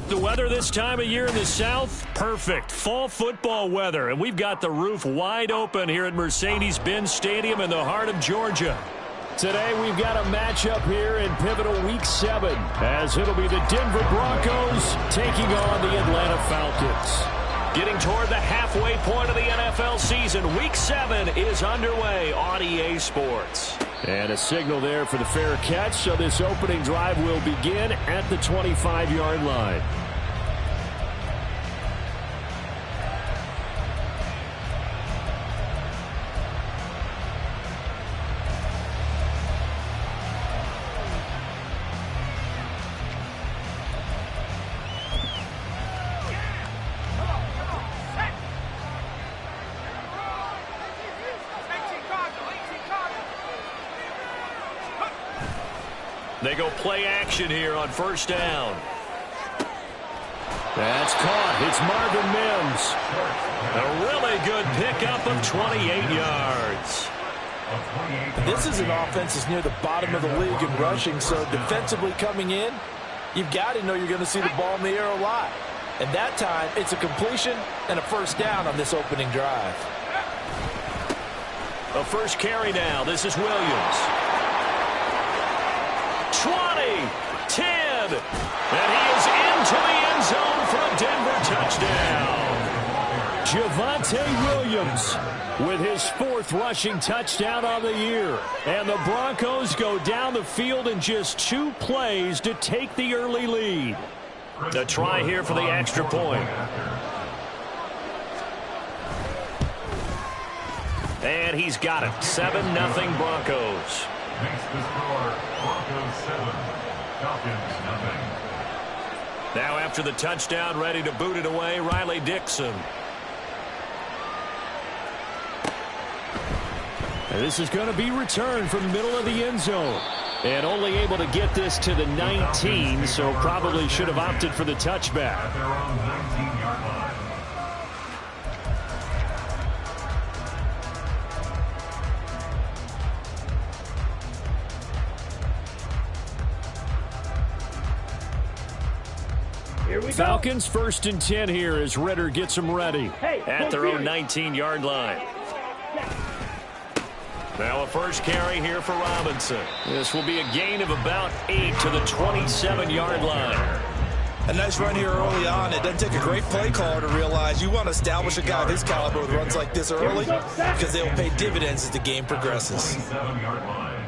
The weather this time of year in the South, perfect. Fall football weather, and we've got the roof wide open here at Mercedes-Benz Stadium in the heart of Georgia. Today we've got a matchup here in pivotal Week 7, as it'll be the Denver Broncos taking on the Atlanta Falcons. Getting toward the halfway point of the NFL season, Week 7 is underway on EA Sports. And a signal there for the fair catch, so this opening drive will begin at the 25-yard line. They go play action here on first down. That's caught. It's Marvin Mims. A really good pickup of 28 yards. This is an offense that's near the bottom of the league in rushing, so defensively coming in, you've got to know you're going to see the ball in the air a lot. And that time, it's a completion and a first down on this opening drive. A first carry now. This is Williams. 20, 10, and he is into the end zone for a Denver touchdown. Javonte Williams with his 4th rushing touchdown on the year. And the Broncos go down the field in just 2 plays to take the early lead. A try here for the extra point. And he's got it. 7-0 Broncos. Makes the score Broncos 7, Falcons 0. Now after the touchdown, ready to boot it away, Riley Dixon. And this is going to be returned from the middle of the end zone. And only able to get this to the 19, so probably should have opted for the touchback. At their own 19-yard line. Falcons 1st and 10 here as Ritter gets them ready at their own 19-yard line. Now a first carry here for Robinson. This will be a gain of about 8 to the 27-yard line. A nice run here early on. It doesn't take a great play caller to realize you want to establish a guy of his caliber with runs like this early because they'll pay dividends as the game progresses. 27-yard line.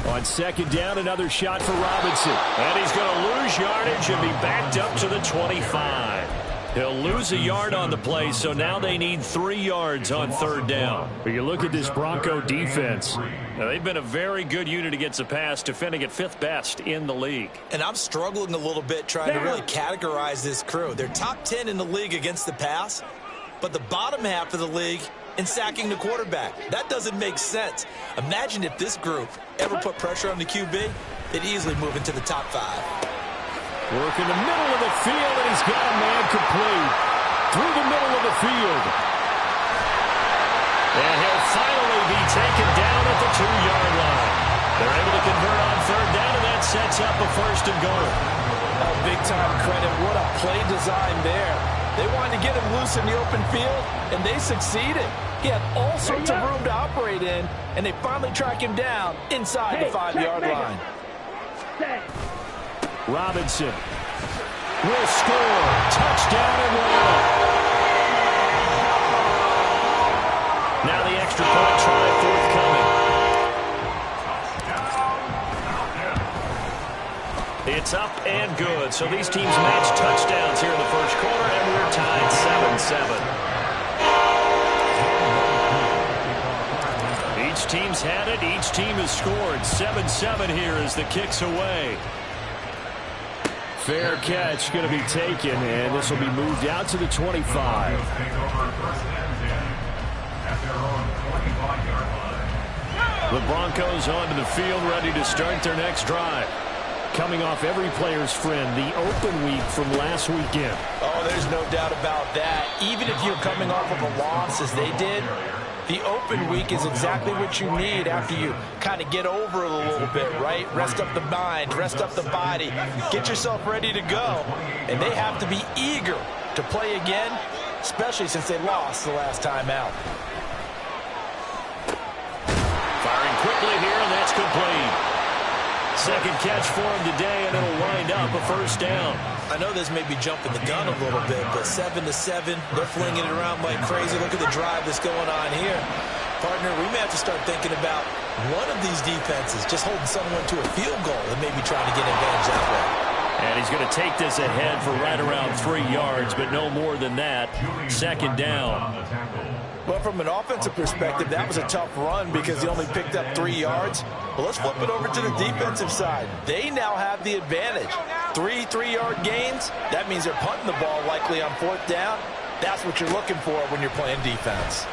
On 2nd down, another shot for Robinson. And he's going to lose yardage and be backed up to the 25. He'll lose a yard on the play, so now they need 3 yards on 3rd down. But you look at this Bronco defense. Now, they've been a very good unit against the pass, defending at 5th best in the league. And I'm struggling a little bit trying to really categorize this crew. They're top 10 in the league against the pass, but the bottom half of the league in sacking the quarterback. That doesn't make sense. Imagine if this group ever put pressure on the QB, they'd easily move into the top 5. Work in the middle of the field, and he's got a man complete through the middle of the field. And he'll finally be taken down at the 2-yard line. They're able to convert on 3rd down, and that sets up a 1st and goal. Oh, big-time credit. What a play design there. They wanted to get him loose in the open field, and they succeeded. He had all sorts of room to operate in, and they finally track him down inside the 5-yard line. Robinson will score. Touchdown Atlanta. Now the extra point try forthcoming. It's up and good. So these teams match touchdowns here in the first quarter, and we're tied 7-7. Each team's had it. Each team has scored. 7-7 here as the kick's away. Fair catch going to be taken, and this will be moved out to the 25. The Broncos onto the field, ready to start their next drive. Coming off every player's friend, the open week from last weekend. Oh, there's no doubt about that. Even if you're coming off of a loss as they did, The open week is exactly what you need after you kind of get over it a little bit, right? Rest up the mind, rest up the body, get yourself ready to go. And they have to be eager to play again, especially since they lost the last time out. Firing quickly here, and that's complete. Second catch for him today, and it'll wind up a first down. I know this may be jumping the gun a little bit, but 7-7, they're flinging it around like crazy. Look at the drive that's going on here. Partner, we may have to start thinking about one of these defenses just holding someone to a field goal and maybe trying to get advantage that way. And he's going to take this ahead for right around 3 yards, but no more than that. Second down. Well, from an offensive perspective, that was a tough run because he only picked up 3 yards. Well, let's flip it over to the defensive side. They now have the advantage. 3 3-yard gains, that means they're punting the ball likely on 4th down. That's what you're looking for when you're playing defense.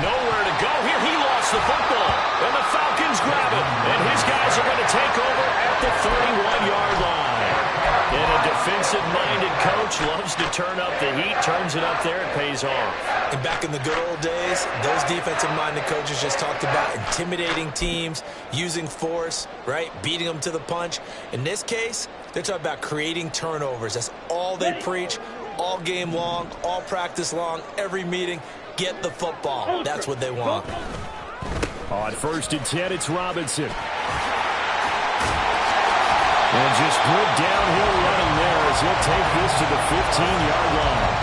Nowhere to go here. He lost the football, and the Falcons grab it. And his guys are going to take over at the 31-yard line. And a defensive-minded coach loves to turn up the heat, turns it up there, it pays off. And back in the good old days, those defensive-minded coaches just talked about intimidating teams, using force, right, beating them to the punch. In this case, they're talking about creating turnovers. That's all they preach, all game long, all practice long, every meeting. Get the football. That's what they want. On 1st and 10, it's Robinson. And just good downhill running there as he'll take this to the 15-yard line.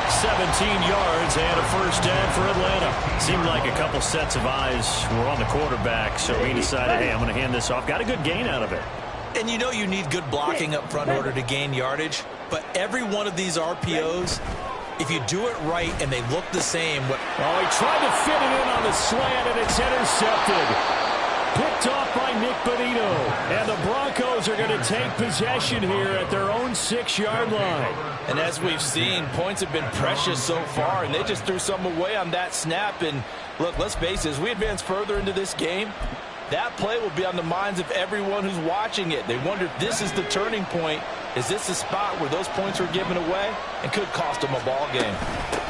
17 yards and a first down for Atlanta. Seemed like a couple sets of eyes were on the quarterback, so he decided, hey, I'm going to hand this off. Got a good gain out of it. And you know you need good blocking up front in order to gain yardage, but every one of these RPOs, if you do it right and they look the same. Oh, he tried to fit it in on the slant, and it's intercepted. Picked off by Nick Bonito. And the Broncos are going to take possession here at their own 6-yard line. And as we've seen, points have been precious so far, and they just threw some away on that snap. And look, let's face it, as we advance further into this game, that play will be on the minds of everyone who's watching it. They wonder if this is the turning point. Is this the spot where those points were given away and could cost them a ball game?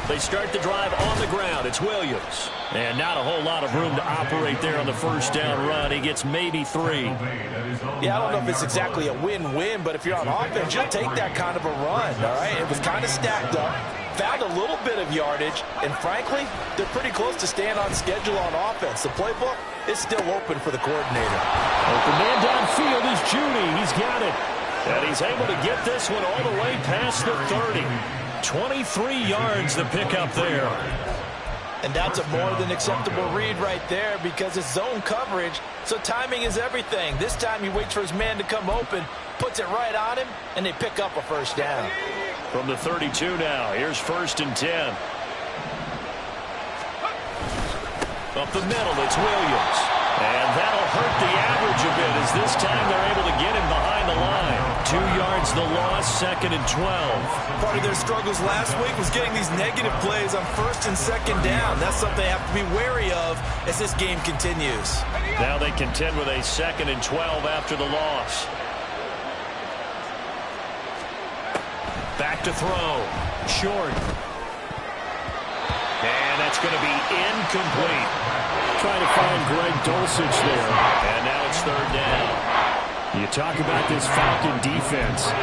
They start the drive on the ground. It's Williams. And not a whole lot of room to operate there on the first down run. He gets maybe 3. Yeah, I don't know if it's exactly a win-win, but if you're on offense, you'll take that kind of a run, all right? It was kind of stacked up. Found a little bit of yardage, and frankly, they're pretty close to staying on schedule on offense. The playbook is still open for the coordinator. Open man downfield is Judy. He's got it. And he's able to get this one all the way past the 30. 23 yards to pick up there. And that's a more than acceptable read right there because it's zone coverage, so timing is everything. This time he waits for his man to come open, puts it right on him, and they pick up a first down. From the 32 now, here's 1st and 10. Up the middle, it's Williams. And that'll hurt the average a bit as this time they're able to get him behind the line. 2 yards the loss, 2nd and 12. Part of their struggles last week was getting these negative plays on 1st and 2nd down. That's something they have to be wary of as this game continues. Now they contend with a 2nd and 12 after the loss. Back to throw. Short. And that's going to be incomplete. Trying to find Greg Dulcich there. And now it's 3rd down. You talk about this Falcon defense.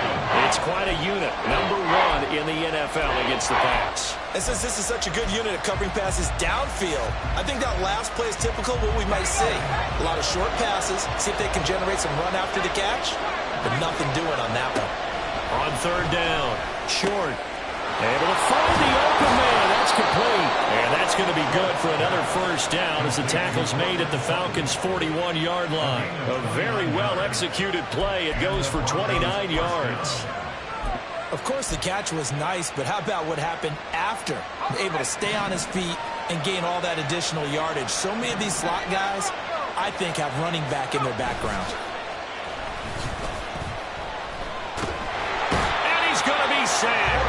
It's quite a unit. Number 1 in the NFL against the pass. And since this is such a good unit at covering passes downfield, I think that last play is typical of what we might see. A lot of short passes, see if they can generate some run after the catch, but nothing doing on that one. On 3rd down, short. Able to find the open man. That's complete. And that's going to be good for another first down as the tackle's made at the Falcons' 41-yard line. A very well-executed play. It goes for 29 yards. Of course, the catch was nice, but how about what happened after? Able to stay on his feet and gain all that additional yardage. So many of these slot guys, I think, have running back in their background. And he's going to be sacked.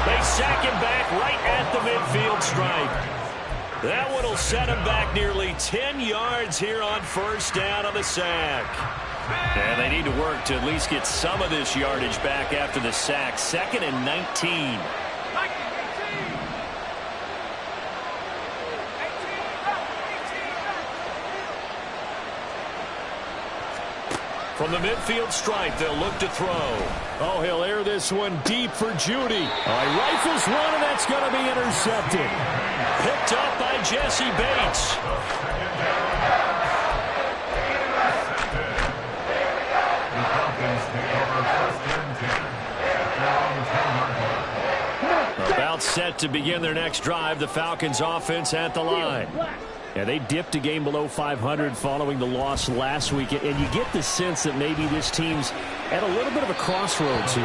They sack him back right at the midfield stripe. That one will set him back nearly 10 yards here on first down on the sack. And they need to work to at least get some of this yardage back after the sack. 2nd and 19. From the midfield stripe, they'll look to throw. Oh, he'll air this one deep for Judy. He rifles one, and that's going to be intercepted. Picked up by Jesse Bates. About set to begin their next drive. The Falcons offense at the line. Yeah, they dipped a game below 500 following the loss last week, and you get the sense that maybe this team's at a little bit of a crossroads here.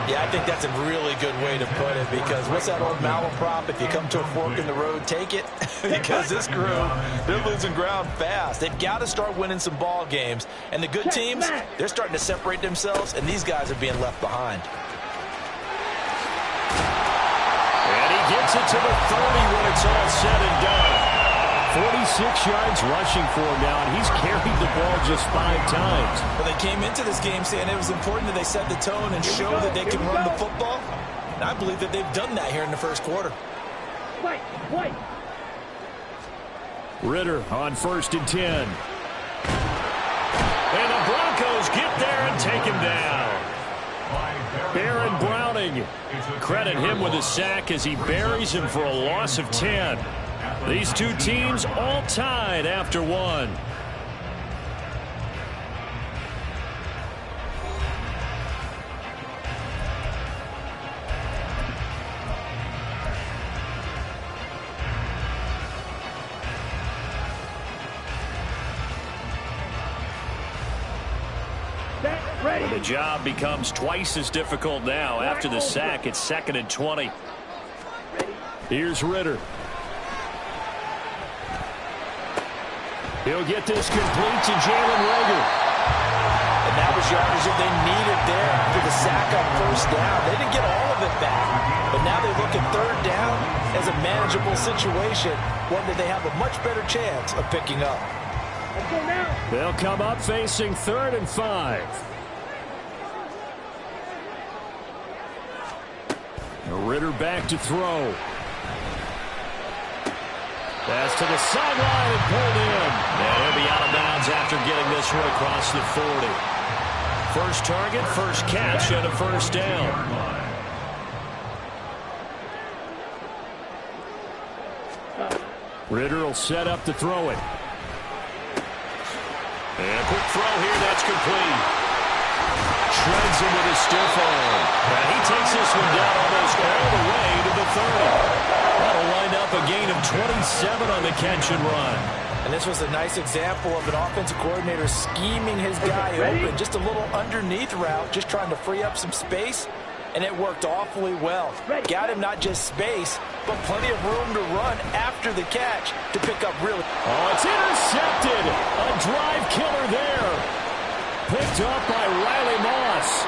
Yeah, I think that's a really good way to put it, because what's that old malaprop? If you come to a fork in the road, take it. Because this crew, they're losing ground fast. They've got to start winning some ball games, and the good teams, they're starting to separate themselves, and these guys are being left behind. And he gets it to the 30 when it's all said and done. 46 yards rushing for him now, and he's carried the ball just 5 times. Well, they came into this game saying it was important that they set the tone and show that they can run the football. And I believe that they've done that here in the first quarter. Ritter on 1st and 10. And the Broncos get there and take him down. Baron Browning. Credit him with a sack as he buries him for a loss of 10. These two teams all tied after 1. The job becomes twice as difficult now. After the sack, it's 2nd and 20. Here's Ritter. He'll get this complete to Jalen Reagor. And that was yardage that they needed there after the sack on 1st down. They didn't get all of it back, but now they look at 3rd down as a manageable situation, one that they have a much better chance of picking up. They'll come up facing 3rd and 5. Ritter back to throw. Pass to the sideline and pulled in. And he'll be out of bounds after getting this one across the 40. First target, first catch, and a 1st down. Ritter will set up to throw it. And a quick throw here, that's complete. Shreds him with a stiff arm. And he takes this one down almost all the way to the 30. That'll wind up a gain of 27 on the catch and run. And this was a nice example of an offensive coordinator scheming his guy open. Just a little underneath route, just trying to free up some space. And it worked awfully well. Got him not just space, but plenty of room to run after the catch to pick up really. Oh, it's intercepted. A drive killer there. Picked up by Riley Moss.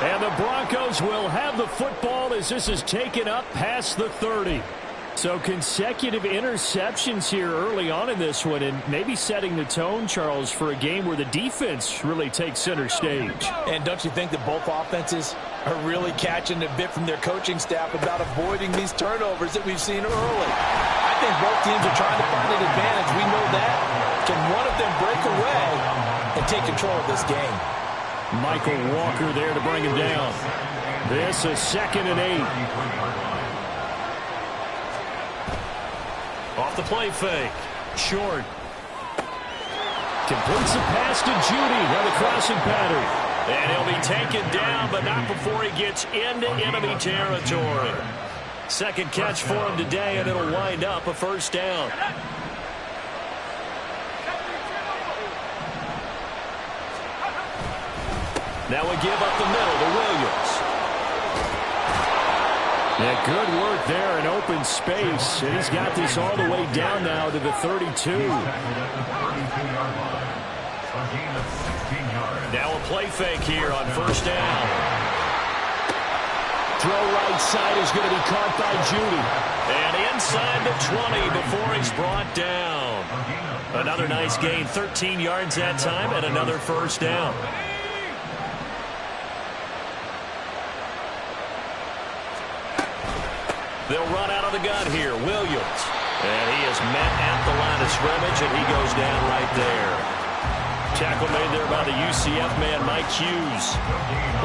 And the Broncos will have the football as this is taken up past the 30. So consecutive interceptions here early on in this one, and maybe setting the tone, Charles, for a game where the defense really takes center stage. And don't you think that both offenses are really catching a bit from their coaching staff about avoiding these turnovers that we've seen early? I think both teams are trying to find an advantage. We know that. Can one of them break away and take control of this game? Michael Walker there to bring him down. This is 2nd and 8. Off the play fake. Short. Completes the pass to Judy on the crossing pattern. And he'll be taken down, but not before he gets into enemy territory. 2nd catch for him today, and it'll wind up a 1st down. Now we give up the middle to Williams. Yeah, good work there in open space. And he's got this all the way down now to the 32. Now a play fake here on 1st down. Throw right side is going to be caught by Judy. And inside the 20 before he's brought down. Another nice gain, 13 yards that time, and another 1st down. They'll run out of the gun here. Williams. And he is met at the line of scrimmage, and he goes down right there. Tackle made there by the UCF man, Mike Hughes.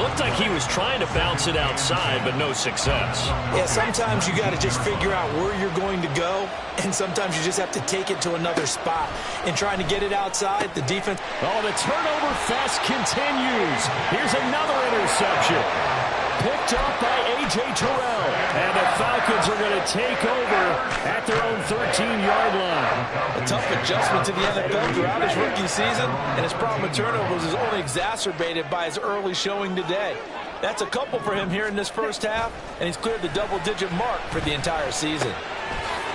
Looked like he was trying to bounce it outside, but no success. Yeah, sometimes you got to just figure out where you're going to go, and sometimes you just have to take it to another spot. And trying to get it outside, the defense... Oh, the turnover fest continues. Here's another interception. Picked up by A.J. Terrell. And the Falcons are going to take over at their own 13-yard line. A tough adjustment to the NFL throughout his rookie season, and his problem with turnovers is only exacerbated by his early showing today. That's a couple for him here in this first half, and he's cleared the double-digit mark for the entire season.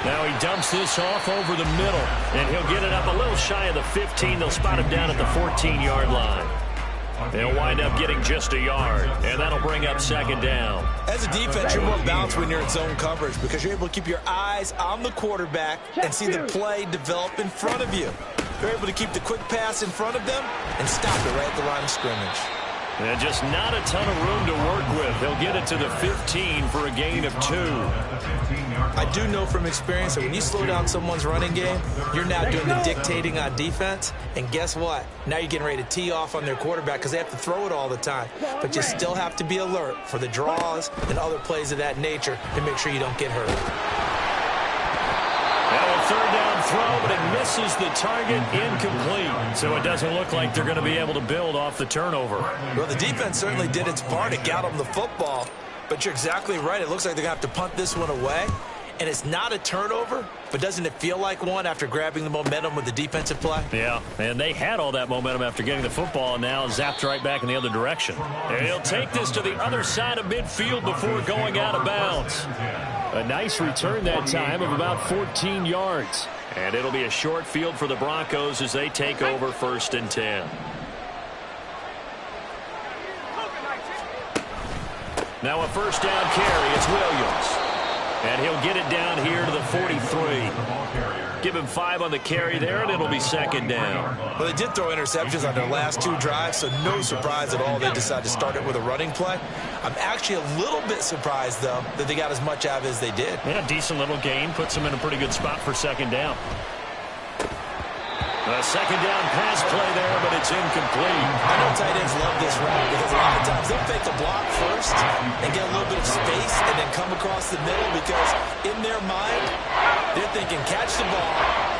Now he dumps this off over the middle, and he'll get it up a little shy of the 15. They'll spot him down at the 14-yard line. They'll wind up getting just a yard, and that'll bring up second down. As a defense, you're more balanced when you're in zone coverage because you're able to keep your eyes on the quarterback and see the play develop in front of you. You're able to keep the quick pass in front of them and stop it right at the line of scrimmage. And just not a ton of room to work with. He'll get it to the 15 for a gain of 2. I do know from experience that when you slow down someone's running game, you're now doing the dictating on defense. And guess what? Now you're getting ready to tee off on their quarterback because they have to throw it all the time. But you still have to be alert for the draws and other plays of that nature to make sure you don't get hurt. Now a third down throw, but it misses the target, incomplete. So it doesn't look like they're going to be able to build off the turnover. Well, the defense certainly did its part to get them the football. But you're exactly right. It looks like they're going to have to punt this one away. And it's not a turnover, but doesn't it feel like one after grabbing the momentum with the defensive play? Yeah, and they had all that momentum after getting the football, and now zapped right back in the other direction. And he'll take this to the other side of midfield before going out of bounds. A nice return that time of about 14 yards. And it'll be a short field for the Broncos as they take over 1st and 10. Now a first down carry. It's Williams. And he'll get it down here to the 43. Give him 5 on the carry there, and it'll be second down. Well, they did throw interceptions on their last 2 drives, so no surprise at all they decided to start it with a running play. I'm actually a little bit surprised, though, that they got as much out of it as they did. Yeah, decent little gain. Puts them in a pretty good spot for second down. A second down pass play there, but it's incomplete. I know tight ends love this route because a lot of times they'll fake the block first and get a little bit of space and then come across the middle because in their mind, they're thinking catch the ball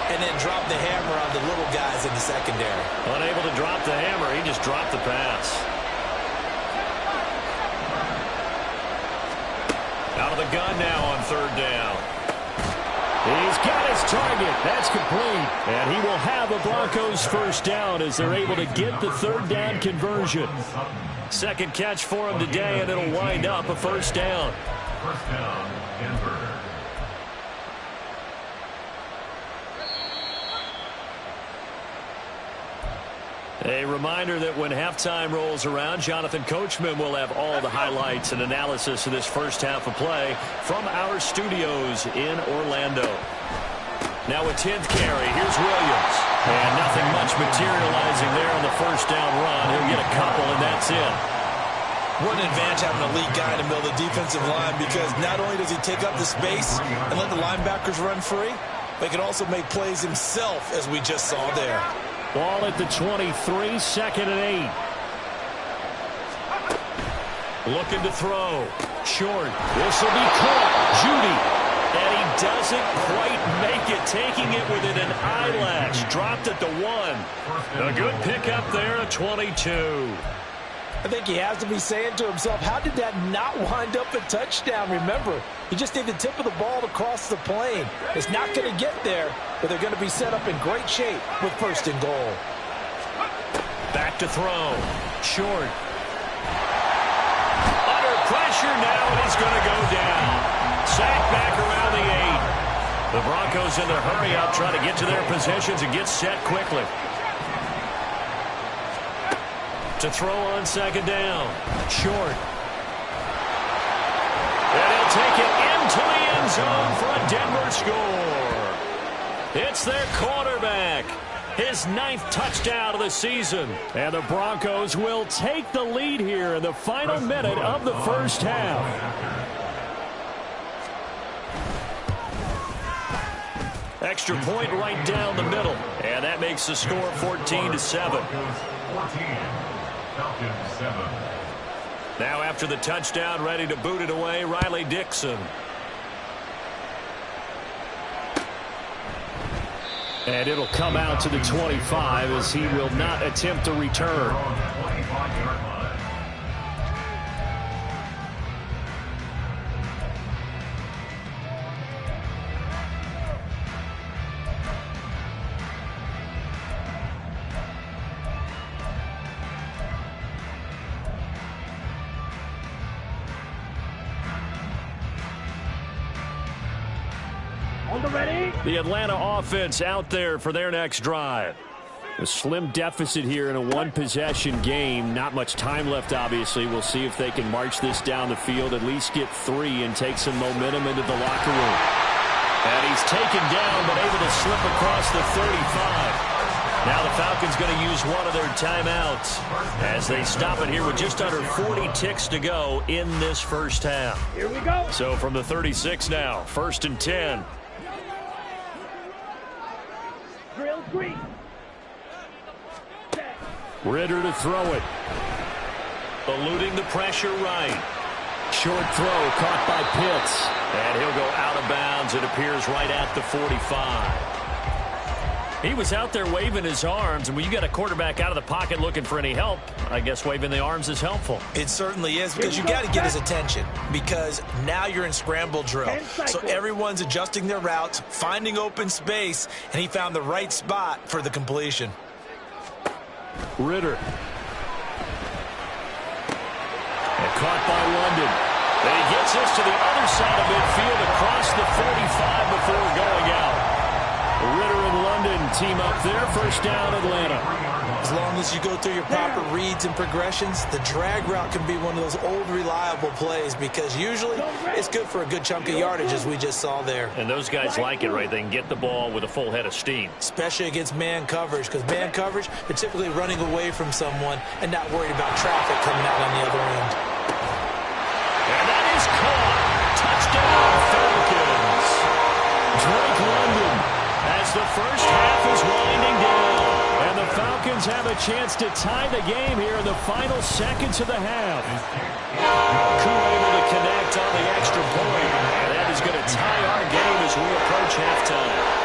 and then drop the hammer on the little guys in the secondary. Unable to drop the hammer, he just dropped the pass. Out of the gun now on third down. He's got his target. That's complete. And he will have the Broncos first down as they're able to get the third down conversion. Second catch for him today, and it'll wind up a first down. First down, Denver. A reminder that when halftime rolls around, Jonathan Coachman will have all the highlights and analysis of this first half of play from our studios in Orlando. Now a 10th carry. Here's Williams. And nothing much materializing there on the first down run. He'll get a couple, and that's it. What an advantage having an elite guy in the middle of the defensive line because not only does he take up the space and let the linebackers run free, but he can also make plays himself, as we just saw there. Ball at the 23, second and 8. Looking to throw. Short. This will be caught. Judy. And he doesn't quite make it, taking it within an eyelash. Dropped at the 1. A good pickup there at 22. I think he has to be saying to himself, how did that not wind up a touchdown? Remember, he just need the tip of the ball to cross the plane. It's not going to get there, but they're going to be set up in great shape with first and goal. Back to throw. Short. Under pressure now, and he's going to go down. Sacked back around the 8. The Broncos in their hurry up, trying to get to their positions and get set quickly. To throw on second down. Short. And he'll take it into the end zone for a Denver score. It's their quarterback. His 9th touchdown of the season. And the Broncos will take the lead here in the final minute of the first half. Extra point right down the middle. And that makes the score 14-7. Now after the touchdown, ready to boot it away, Riley Dixon. And it'll come out to the 25 as he will not attempt a return. The Atlanta offense out there for their next drive. A slim deficit here in a one-possession game. Not much time left, obviously. We'll see if they can march this down the field, at least get 3 and take some momentum into the locker room. And he's taken down, but able to slip across the 35. Now the Falcons going to use one of their timeouts as they stop it here with just under 40 ticks to go in this first half. Here we go. So from the 36 now, 1st and 10. Drill 3. Ritter to throw it. Eluding the pressure right. Short throw caught by Pitts. And he'll go out of bounds. It appears right at the 45. He was out there waving his arms, and when you got a quarterback out of the pocket looking for any help, I guess waving the arms is helpful. It certainly is, because you got to get his attention, because now you're in scramble drill. So everyone's adjusting their routes, finding open space, and he found the right spot for the completion. Ritter. And caught by London. And he gets this to the other side of midfield across the 45 before going out. Ritter and London team up there. First down, Atlanta. As long as you go through your proper reads and progressions, the drag route can be one of those old reliable plays, because usually it's good for a good chunk of yardage, as we just saw there. And those guys like it, right? They can get the ball with a full head of steam. Especially against man coverage, because man coverage, they're typically running away from someone and not worried about traffic coming out on the other end. And that is caught. Touchdown, Falcons. Drake London. As the first half is winding down. And the Falcons have a chance to tie the game here in the final seconds of the half. Koo able to connect on the extra point. And that is going to tie our game as we approach halftime.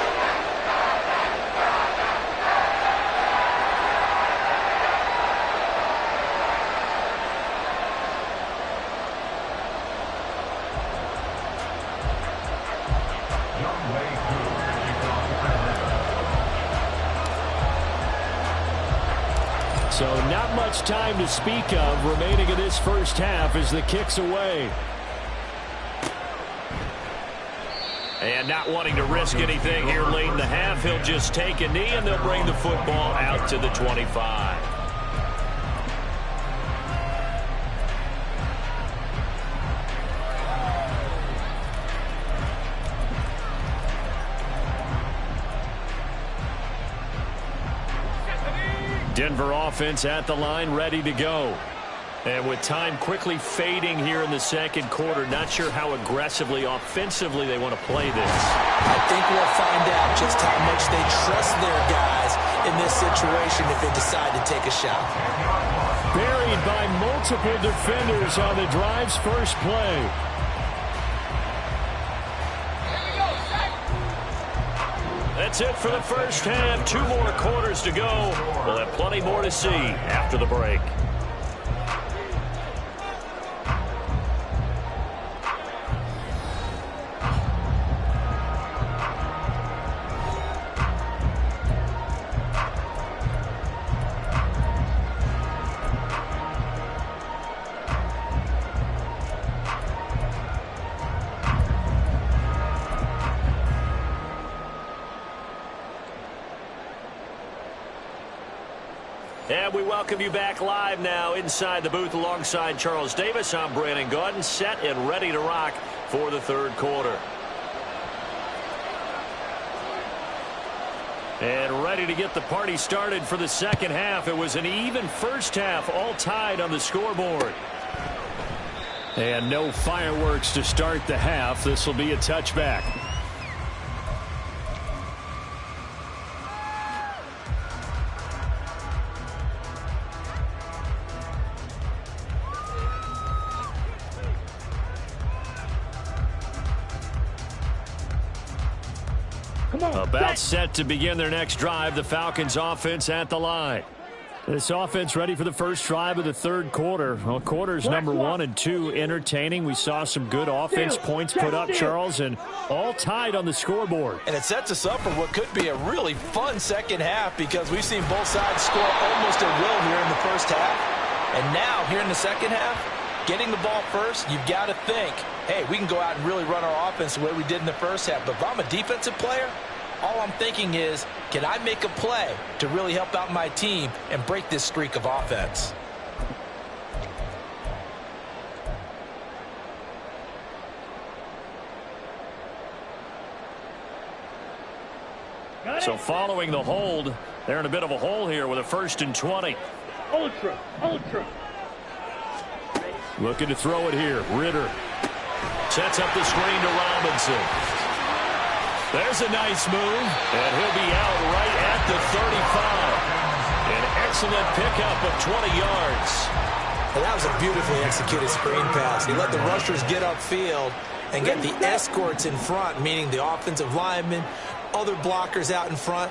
So not much time to speak of remaining in this first half as the kick's away. And not wanting to risk anything here late in the half, he'll just take a knee and they'll bring the football out to the 25. Denver offense at the line, ready to go. And with time quickly fading here in the second quarter, not sure how aggressively, offensively they want to play this. I think we'll find out just how much they trust their guys in this situation if they decide to take a shot. Buried by multiple defenders on the drive's first play. That's it for the first half. 2 more quarters to go. We'll have plenty more to see after the break. And we welcome you back live now inside the booth alongside Charles Davis. I'm Brandon Gaudin, set and ready to rock for the third quarter. And ready to get the party started for the second half. It was an even first half, all tied on the scoreboard. And no fireworks to start the half. This will be a touchback. About set to begin their next drive. The Falcons offense at the line. This offense ready for the first drive of the third quarter. Well, quarters number 1 and 2 entertaining. We saw some good offense points put up, Charles, and all tied on the scoreboard. And it sets us up for what could be a really fun second half because we've seen both sides score almost at will here in the first half. And now, here in the second half, getting the ball first, you've got to think, hey, we can go out and really run our offense the way we did in the first half. But if I'm a defensive player, all I'm thinking is, can I make a play to really help out my team and break this streak of offense? So following the hold, they're in a bit of a hole here with a 1st and 20. Ultra. Looking to throw it here. Ritter sets up the screen to Robinson. There's a nice move, and he'll be out right at the 35. An excellent pickup of 20 yards. Well, that was a beautifully executed screen pass. He let the rushers get upfield and get the escorts in front, meaning the offensive linemen, other blockers out in front,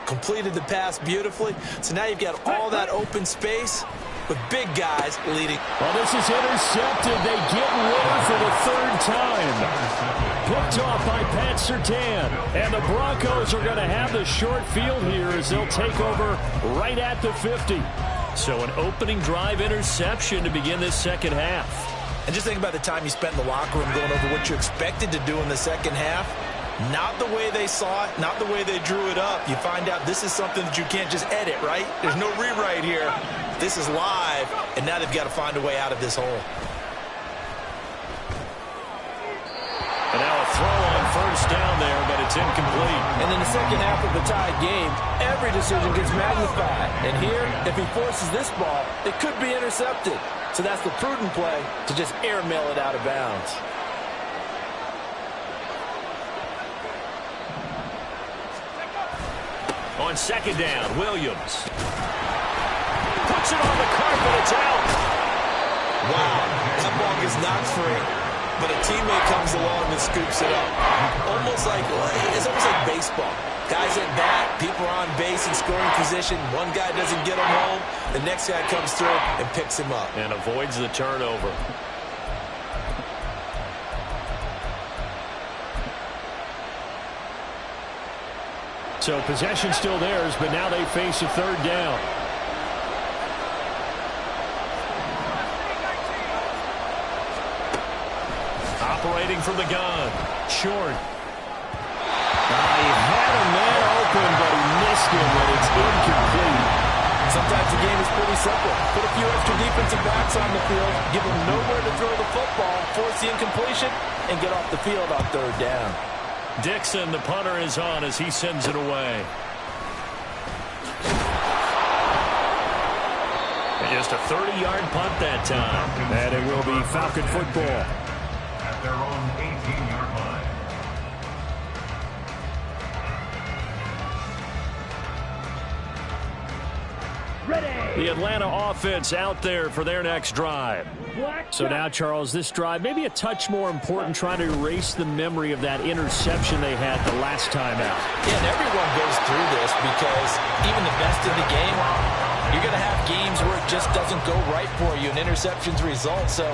completed the pass beautifully. So now you've got all that open space with big guys leading. Well, this is intercepted. They get Ritter for the 3rd time. Picked off by Pat Surtain. And the Broncos are going to have the short field here as they'll take over right at the 50. So an opening drive interception to begin this second half. And just think about the time you spent in the locker room going over what you expected to do in the second half. Not the way they saw it, not the way they drew it up. You find out this is something that you can't just edit, right? There's no rewrite here. This is live, and now they've got to find a way out of this hole. And now a throw on 1st down there, but it's incomplete. And in the second half of the tied game, every decision gets magnified. And here, if he forces this ball, it could be intercepted. So that's the prudent play to just airmail it out of bounds. On 2nd down, Williams puts it on the carpet. It's out. Wow, that ball gets knocked free, but a teammate comes along and scoops it up. It's almost like baseball. Guys at bat, people are on base in scoring position. One guy doesn't get him home, the next guy comes through and picks him up. And avoids the turnover. So possession still theirs, but now they face a 3rd down. Operating from the gun. Short. He had a man open, but he missed him, and it's incomplete. Sometimes the game is pretty simple. Put a few extra defensive backs on the field, give them nowhere to throw the football, force the incompletion, and get off the field on 3rd down. Dixon, the punter, is on as he sends it away. And just a 30-yard punt that time. And it will be Falcon football. At their own 18-yard line. The Atlanta offense out there for their next drive. So now, Charles, this drive maybe a touch more important, trying to erase the memory of that interception they had the last time out. Yeah, and everyone goes through this because even the best in the game, you're going to have games where it just doesn't go right for you and interceptions result. So,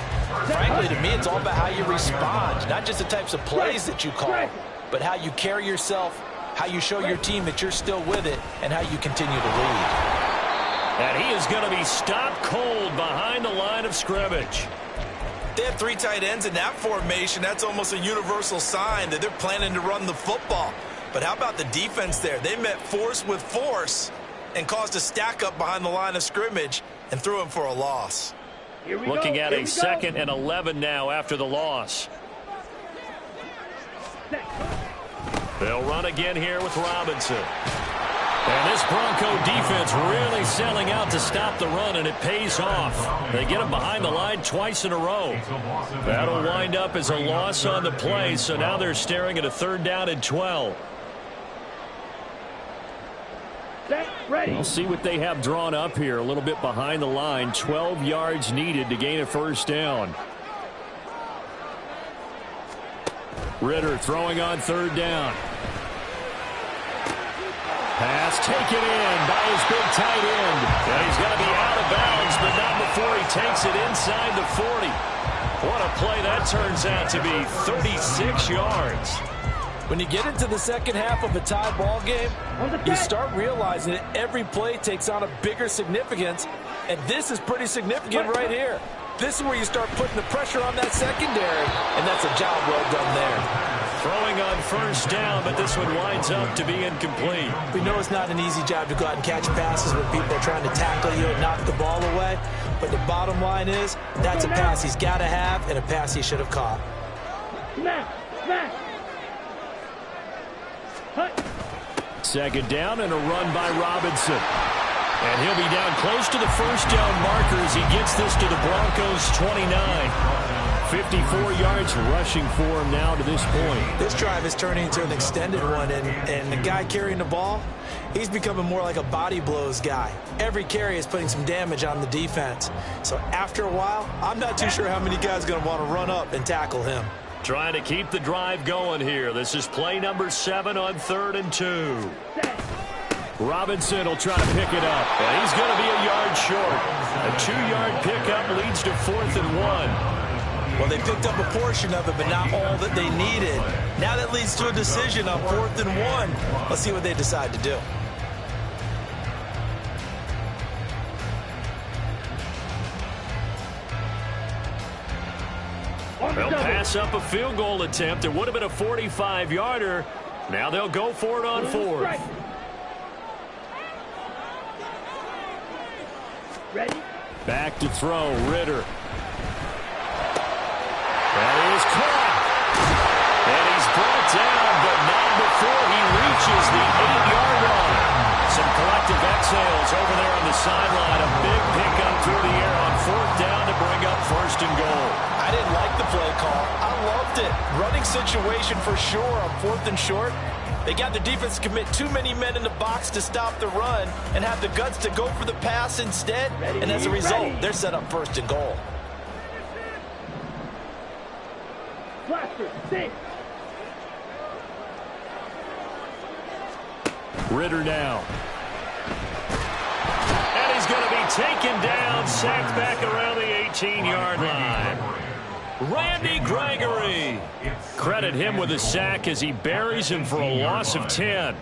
frankly, to me, it's all about how you respond, not just the types of plays that you call, but how you carry yourself, how you show your team that you're still with it, and how you continue to lead. And he is going to be stopped cold behind the line of scrimmage. They have 3 tight ends in that formation. That's almost a universal sign that they're planning to run the football. But how about the defense there? They met force with force and caused a stack up behind the line of scrimmage and threw him for a loss. Looking at a 2nd and 11 now after the loss. They'll run again here with Robinson. And this Bronco defense really selling out to stop the run, and it pays off. They get him behind the line twice in a row. That'll wind up as a loss on the play, so now they're staring at a 3rd down and 12. We'll see what they have drawn up here. A little bit behind the line. 12 yards needed to gain a 1st down. Ritter throwing on 3rd down. Pass taken in by his big tight end. And he's going to be out of bounds, but not before he takes it inside the 40. What a play that turns out to be, 36 yards. When you get into the second half of a tie ball game, you start realizing that every play takes on a bigger significance, and this is pretty significant right here. This is where you start putting the pressure on that secondary, and that's a job well done there. Throwing on first down, but this one winds up to be incomplete. We know it's not an easy job to go out and catch passes when people are trying to tackle you and knock the ball away, but the bottom line is that's a pass he's got to have and a pass he should have caught. Second down and a run by Robinson. And he'll be down close to the first down marker as he gets this to the Broncos' 29. 54 yards rushing for him now to this point. This drive is turning into an extended one, and the guy carrying the ball, he's becoming more like a body blows guy. Every carry is putting some damage on the defense. So after a while, I'm not too sure how many guys are going to want to run up and tackle him. Trying to keep the drive going here. This is play number 7 on 3rd and 2. Robinson will try to pick it up, and he's going to be a yard short. A 2-yard pickup leads to 4th and 1. Well, they picked up a portion of it, but not all that they needed. Now that leads to a decision on 4th and 1. Let's see what they decide to do. They'll pass up a field goal attempt. It would have been a 45-yarder. Now they'll go for it on 4th. Ready? Back to throw, Ritter. That is caught. And he's brought down, but not before he reaches the 8-yard line. Some collective exhales over there on the sideline. A big pickup through the air on 4th down to bring up 1st and goal. I didn't like the play call. I loved it. Running situation for sure on 4th and short. They got the defense to commit too many men in the box to stop the run and have the guts to go for the pass instead. And as a result, they're set up 1st and goal. Ritter now. And he's going to be taken down, sacked back around the 18-yard line. Randy Gregory. Credit him with a sack as he buries him for a loss of 10.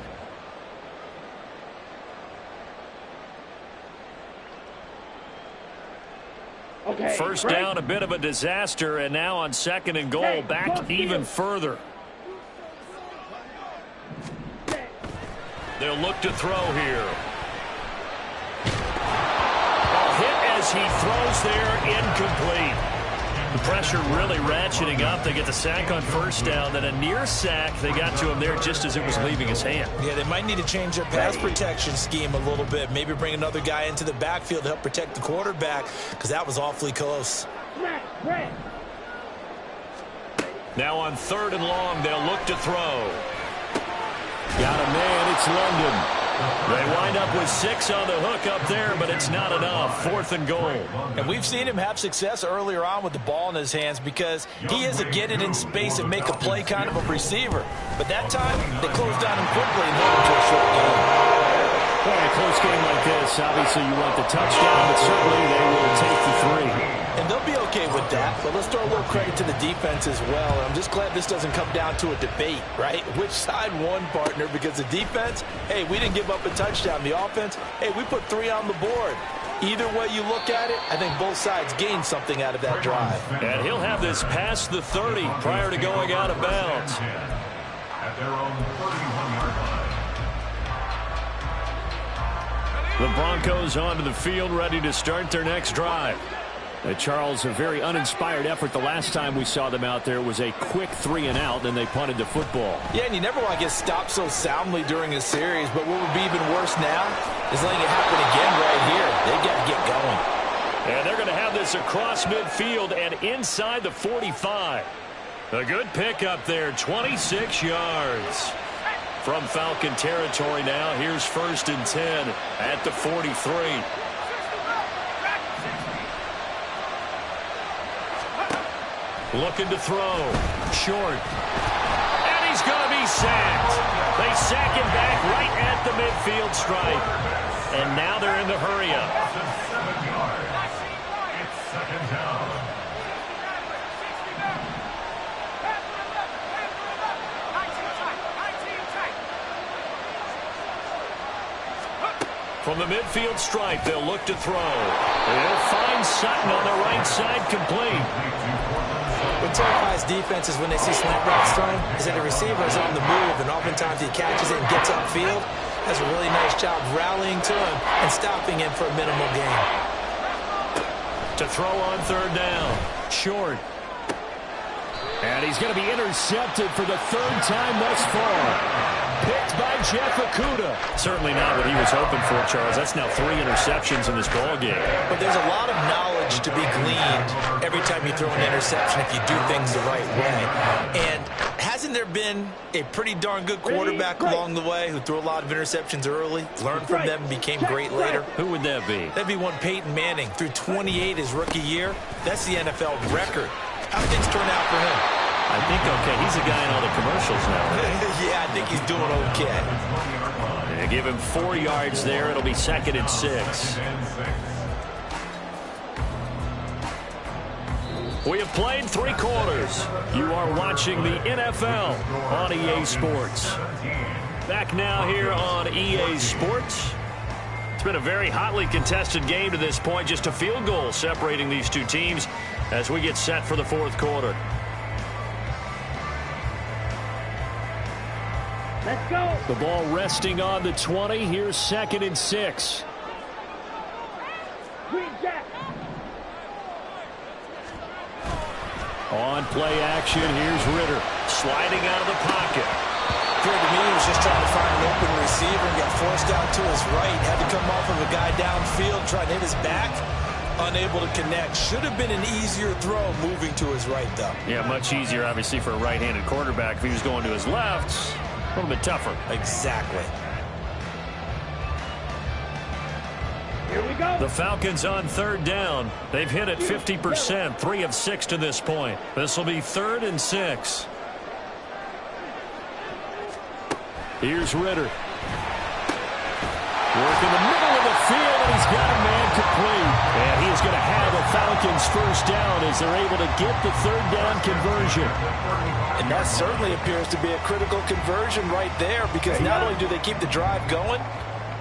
Okay, first down, a bit of a disaster, and now on 2nd and goal, back even further. They'll look to throw here. A hit as he throws there, incomplete. The pressure really ratcheting up. They get the sack on 1st down, then a near sack. They got to him there just as it was leaving his hand. Yeah, they might need to change their pass protection scheme a little bit. Maybe bring another guy into the backfield to help protect the quarterback, because that was awfully close. Now on 3rd and long, they'll look to throw. Got a man, it's London. They wind up with 6 on the hook up there, but it's not enough. 4th and goal. And we've seen him have success earlier on with the ball in his hands because he is a get it in space and make a play kind of a receiver. But that time, they closed down him quickly and held him to a short game. Well, in a close game like this, obviously you want the touchdown, but certainly they will take the 3. And they'll be okay with that, but let's throw a little credit to the defense as well. And I'm just glad this doesn't come down to a debate, right? Which side won, partner? Because the defense, hey, we didn't give up a touchdown. The offense, hey, we put 3 on the board. Either way you look at it, I think both sides gained something out of that drive. And he'll have this past the 30 prior to going out of bounds. At their own 31-yard line. The Broncos onto the field, ready to start their next drive. Charles, a very uninspired effort the last time we saw them out there. It was a quick 3 and out, then they punted the football. Yeah, and you never want to get stopped so soundly during a series, but what would be even worse now is letting it happen again right here. They've got to get going. And they're going to have this across midfield and inside the 45. A good pickup there, 26 yards. From Falcon territory now, here's 1st and 10 at the 43. Looking to throw. Short. And he's going to be he's sacked. They sack him back right at the midfield stripe. And now they're in the hurry-up. 7 yards. It's second down. From the midfield stripe, they'll look to throw. They'll find Sutton on the right side, complete. What terrifies defenses when they see slant routes thrown is that the receiver is on the move, and oftentimes he catches it and gets upfield. Does a really nice job rallying to him and stopping him for a minimal gain. To throw on third down. Short. And he's going to be intercepted for the third time thus far. Picked by Jeff Okudah. Certainly not what he was hoping for, Charles. That's now 3 interceptions in this ball game. But there's a lot of knowledge to be gleaned every time you throw an interception if you do things the right way. And hasn't there been a pretty darn good quarterback along the way who threw a lot of interceptions early, learned from them, and became great later? Who would that be? That'd be one Peyton Manning. Threw 28 his rookie year. That's the NFL record. How did things turn out for him? I think okay. He's a guy in all the commercials now, right? Yeah, I think he's doing okay. They give him 4 yards there. It'll be 2nd and 6. We have played 3 quarters. You are watching the NFL on EA Sports. Back now here on EA Sports. It's been a very hotly contested game to this point. Just a field goal separating these two teams as we get set for the 4th quarter. Let's go. The ball resting on the 20. Here's 2nd and 6. Green Jack. On play action, here's Ritter. Sliding out of the pocket. Appeared to me he was just trying to find an open receiver and got forced out to his right. Had to come off of a guy downfield, trying to hit his back. Unable to connect. Should have been an easier throw moving to his right, though. Yeah, much easier, obviously, for a right-handed quarterback. If he was going to his left, a little bit tougher. Exactly. Here we go. The Falcons on 3rd down. They've hit it 50%, 3 of 6 to this point. This will be 3rd and 6. Here's Ritter. Work in the middle of the field, and he's got a man complete. And he is going to have a Falcons first down as they're able to get the 3rd down conversion. And that certainly appears to be a critical conversion right there, because not only do they keep the drive going,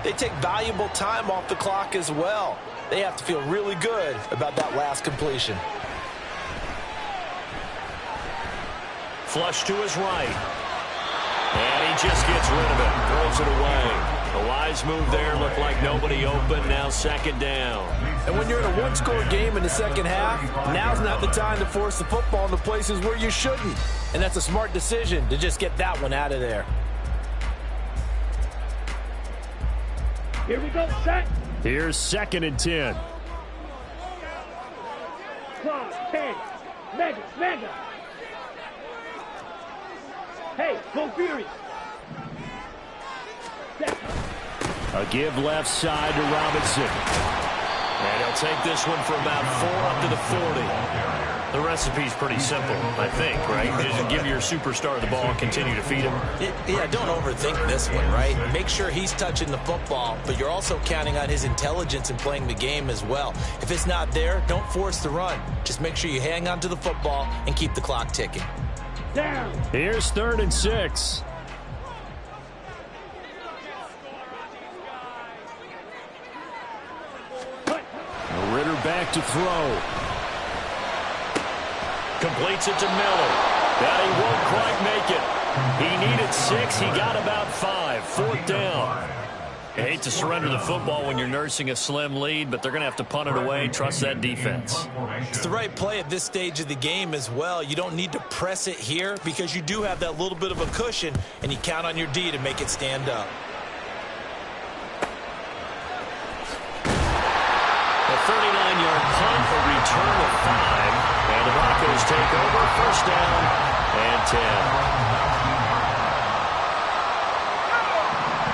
they take valuable time off the clock as well. They have to feel really good about that last completion. Flush to his right. And he just gets rid of it. Throws it away. A wise move there. Looked like nobody open. Now 2nd down. And when you're in a one-score game in the second half, now's not the time to force the football into places where you shouldn't. And that's a smart decision to just get that one out of there. Here we go. Set. Here's 2nd and 10. Clock. 10. Mega. Hey, go Fury. Set. A give left side to Robinson. And he'll take this one for about 4 up to the 40. The recipe's pretty simple, I think, right? Just give your superstar the ball and continue to feed him. Yeah, don't overthink this one, right? Make sure he's touching the football, but you're also counting on his intelligence in playing the game as well. If it's not there, don't force the run. Just make sure you hang on to the football and keep the clock ticking. Down. Here's 3rd and 6. Ritter back to throw. Completes it to Miller. But he won't quite make it. He needed 6. He got about 5. 4th down. I hate to surrender the football when you're nursing a slim lead, but they're going to have to punt it away. Trust that defense. It's the right play at this stage of the game as well. You don't need to press it here because you do have that little bit of a cushion, and you count on your D to make it stand up. A 39-yard punt, a return of 5, and the Broncos take over. First down and 10.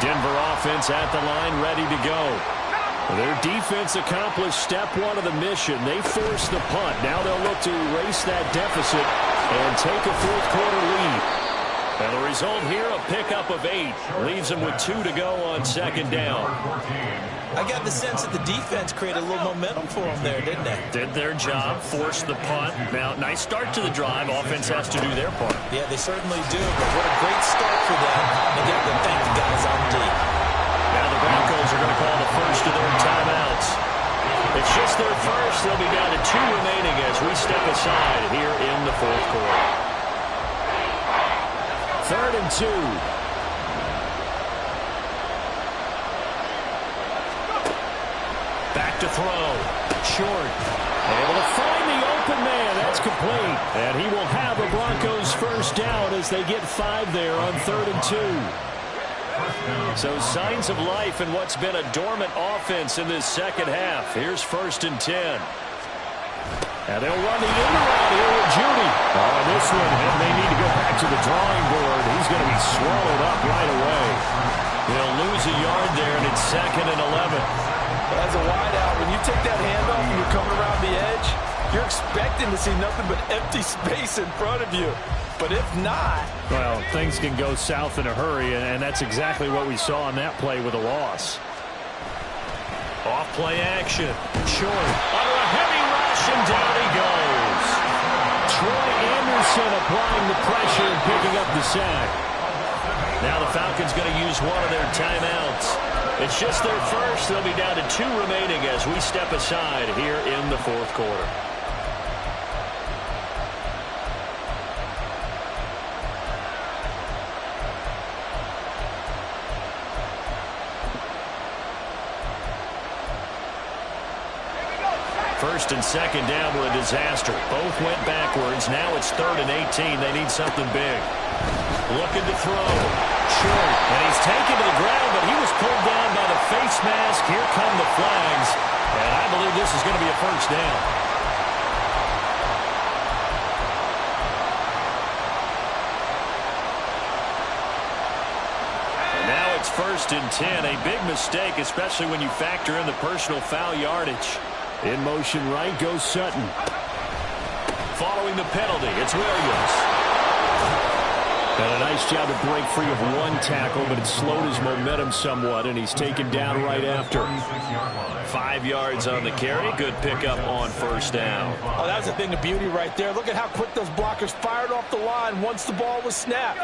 Denver offense at the line, ready to go. Their defense accomplished step 1 of the mission. They forced the punt. Now they'll look to erase that deficit and take a 4th quarter lead. And the result here, a pickup of 8. Leaves them with 2 to go on second down. I got the sense that the defense created a little momentum for them there, didn't they? Did their job, forced the punt. Now, nice start to the drive. Offense has to do their part. Yeah, they certainly do, but what a great start for them. Again, to thank the guys on D. Now the Broncos are going to call the first of their timeouts. It's just their first. They'll be down to 2 remaining as we step aside here in the fourth quarter. 3rd and 2. Back to throw. Short. Able to find the open man. That's complete. And he will have a Broncos first down as they get 5 there on 3rd and 2. So signs of life in what's been a dormant offense in this second half. Here's 1st and 10. And they'll run the end around here with Judy. Oh, this one, they need to go back to the drawing board. He's going to be swallowed up right away. They'll lose a yard there, and it's 2nd and 11. As a wideout, when you take that handoff and you're coming around the edge, you're expecting to see nothing but empty space in front of you. But if not... Well, things can go south in a hurry, and that's exactly what we saw on that play with a loss. Off play action. Short. Under a heavy rush, and down he goes. Troy Anderson applying the pressure and picking up the sack. Now the Falcons going to use one of their timeouts. It's just their first. They'll be down to 2 remaining as we step aside here in the fourth quarter. First and second down were a disaster. Both went backwards. Now it's 3rd and 18. They need something big. Looking to throw. Short. And he's taken to the ground, but he was pulled down by the face mask. Here come the flags. And I believe this is going to be a first down. And now it's 1st and 10. A big mistake, especially when you factor in the personal foul yardage. In motion right goes Sutton. Following the penalty, it's Williams. And a nice job to break free of one tackle, but it slowed his momentum somewhat, and he's taken down right after. 5 yards on the carry. Good pickup on first down. Oh, that was a thing of beauty right there. Look at how quick those blockers fired off the line once the ball was snapped.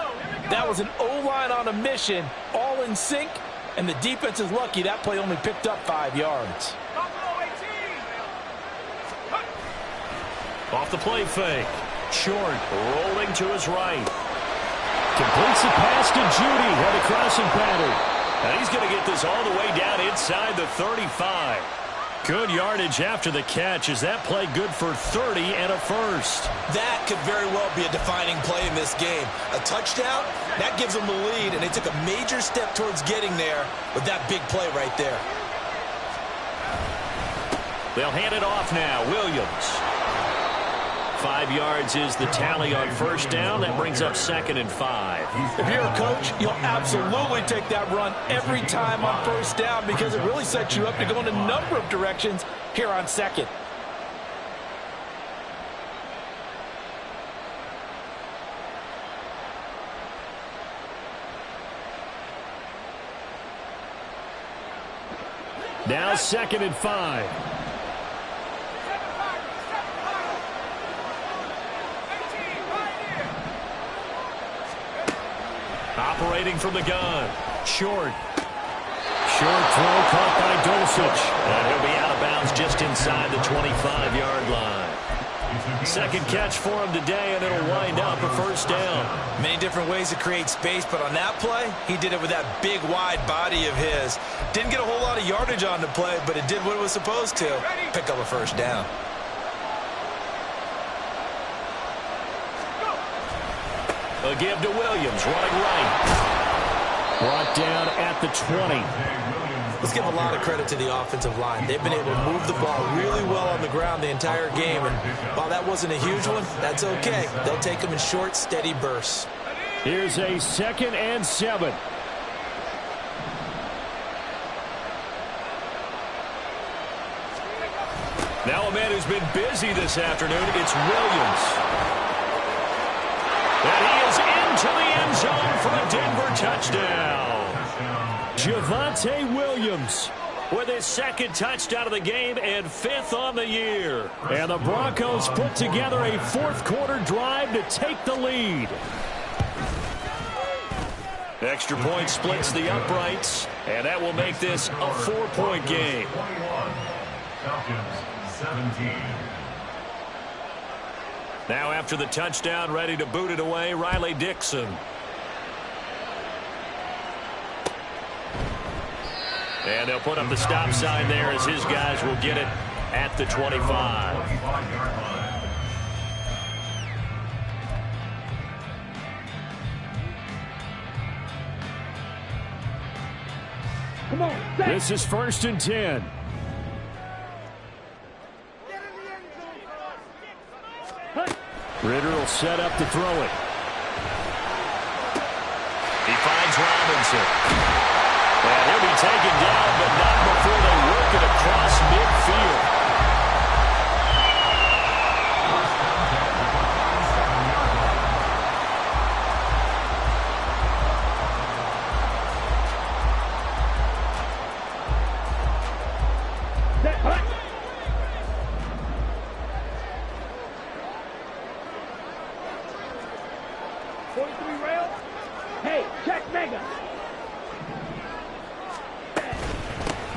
That was an O-line on a mission, all in sync, and the defense is lucky that play only picked up 5 yards. Off the play fake. Short. Rolling to his right. Completes the pass to Judy. Had a crossing pattern. And he's going to get this all the way down inside the 35. Good yardage after the catch. Is that play good for 30 and a first? That could very well be a defining play in this game. A touchdown, that gives them the lead, and they took a major step towards getting there with that big play right there. They'll hand it off now. Williams. 5 yards is the tally on first down. That brings up 2nd and 5. If you're a coach, you'll absolutely take that run every time on first down because it really sets you up to go in a number of directions here on 2nd. Now 2nd and 5. Operating from the gun. Short. Short throw caught by Dulcich. And he'll be out of bounds just inside the 25-yard line. Second catch for him today, and it'll wind up a first down. Many different ways to create space, but on that play, he did it with that big, wide body of his. Didn't get a whole lot of yardage on the play, but it did what it was supposed to. Pick up a first down. A give to Williams, running right. Brought down at the 20. Let's give a lot of credit to the offensive line. They've been able to move the ball really well on the ground the entire game. And while that wasn't a huge one, that's okay. They'll take them in short, steady bursts. Here's a 2nd and 7. Now a man who's been busy this afternoon, it's Williams. And he is in into the end zone for a Denver touchdown. Javonte Williams with his second touchdown of the game and 5th on the year. And the Broncos put together a fourth-quarter drive to take the lead. Extra point splits the uprights, and that will make this a 4-point game. 21. Falcons 17. Now after the touchdown, ready to boot it away, Riley Dixon. And they'll put up the stop sign there as his guys will get it at the 25. Come on, set. This is 1st and 10. Ritter will set up to throw it. He finds Robinson. And he'll be taken down, but not before they work it across midfield. Set, hut. Rail. Hey, check mega.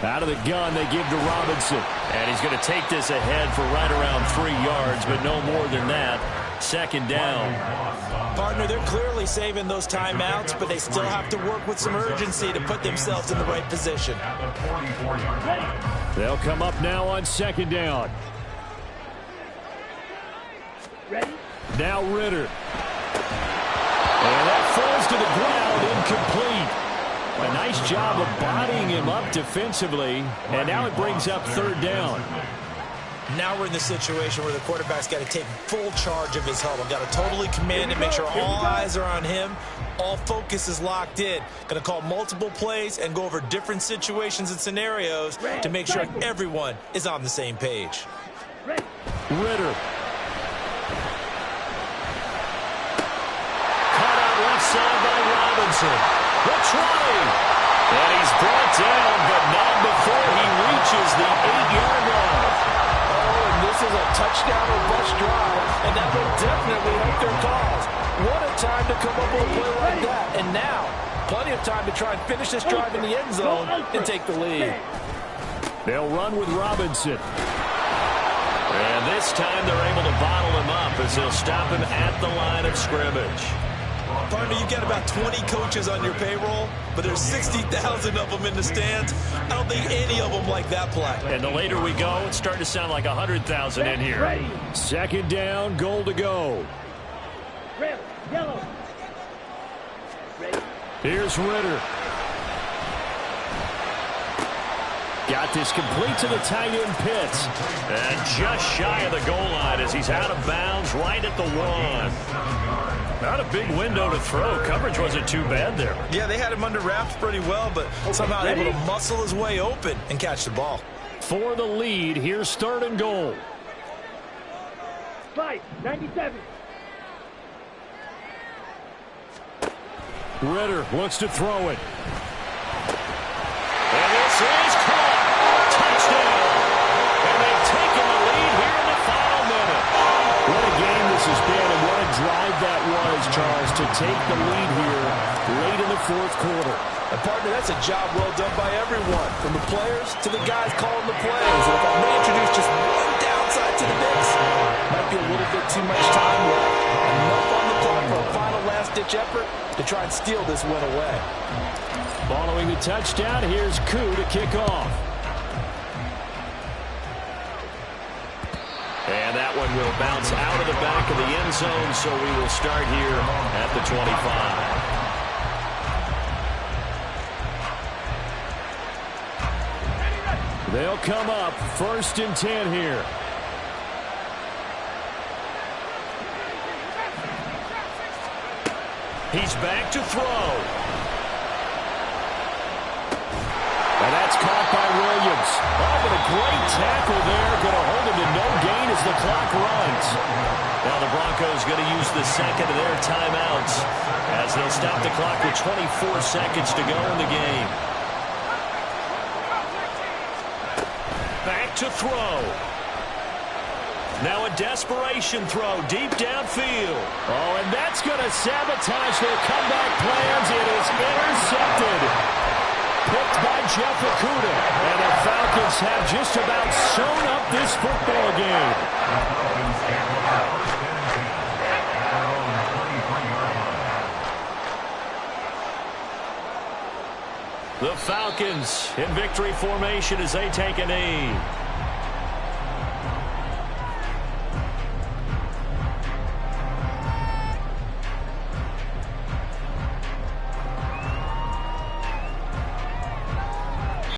Out of the gun, they give to Robinson. And he's going to take this ahead for right around 3 yards, but no more than that. 2nd down. Partner, they're clearly saving those timeouts, but they still have to work with some urgency to put themselves in the right position. They'll come up now on 2nd down. Ready? Now Ritter. And that falls to the ground, incomplete. A nice job of bodying him up defensively, and now it brings up 3rd down. Now we're in the situation where the quarterback's got to take full charge of his huddle. Got to totally command and make sure all eyes are on him. All focus is locked in. Going to call multiple plays and go over different situations and scenarios to make sure everyone is on the same page. Ritter. Cut out left side by Robinson. The try. And he's brought down, but not before he reaches the 8-yard line. Oh, and this is a touchdown or bust drive, and that will definitely help their cause. What a time to come up with a play like that. And now, plenty of time to try and finish this drive in the end zone and take the lead. They'll run with Robinson. And this time they're able to bottle him up as they'll stop him at the line of scrimmage. Partner, you've got about 20 coaches on your payroll, but there's 60,000 of them in the stands. I don't think any of them like that play. And the later we go, it's starting to sound like 100,000 in here. Ready. 2nd down, goal to go. Red, yellow. Ready. Here's Ritter. Got this complete to the tight end Pitts. And just shy of the goal line as he's out of bounds right at the 1. Not a big window to throw. Coverage wasn't too bad there. Yeah, they had him under wraps pretty well, but somehow able to muscle his way open and catch the ball. For the lead, here's 3rd and goal. 5-97. Ritter looks to throw it. And this is caught. Touchdown. And they've taken the lead here in the final minute. What a game this has been, and what a drive that was, Charles, to take the lead here late in the 4th quarter. And partner, that's a job well done by everyone, from the players to the guys calling the plays. And if I may introduce just one downside to the mix, might be a little bit too much time left. Enough on the clock for a final last-ditch effort to try and steal this win away. Following the touchdown, here's Koo to kick off. And that one will bounce out of the back of the end zone, so we will start here at the 25. They'll come up 1st and 10 here. He's back to throw. And that's caught by Williams. Oh, but a great tackle there. Going to hold him to no gain as the clock runs. Now the Broncos going to use the second of their timeouts as they'll stop the clock with 24 seconds to go in the game. Back to throw. Now a desperation throw deep downfield. Oh, and that's going to sabotage their comeback plans. It is intercepted. Picked by Jeff Okudah. And the Falcons have just about sewn up this football game. The Falcons in victory formation as they take a knee.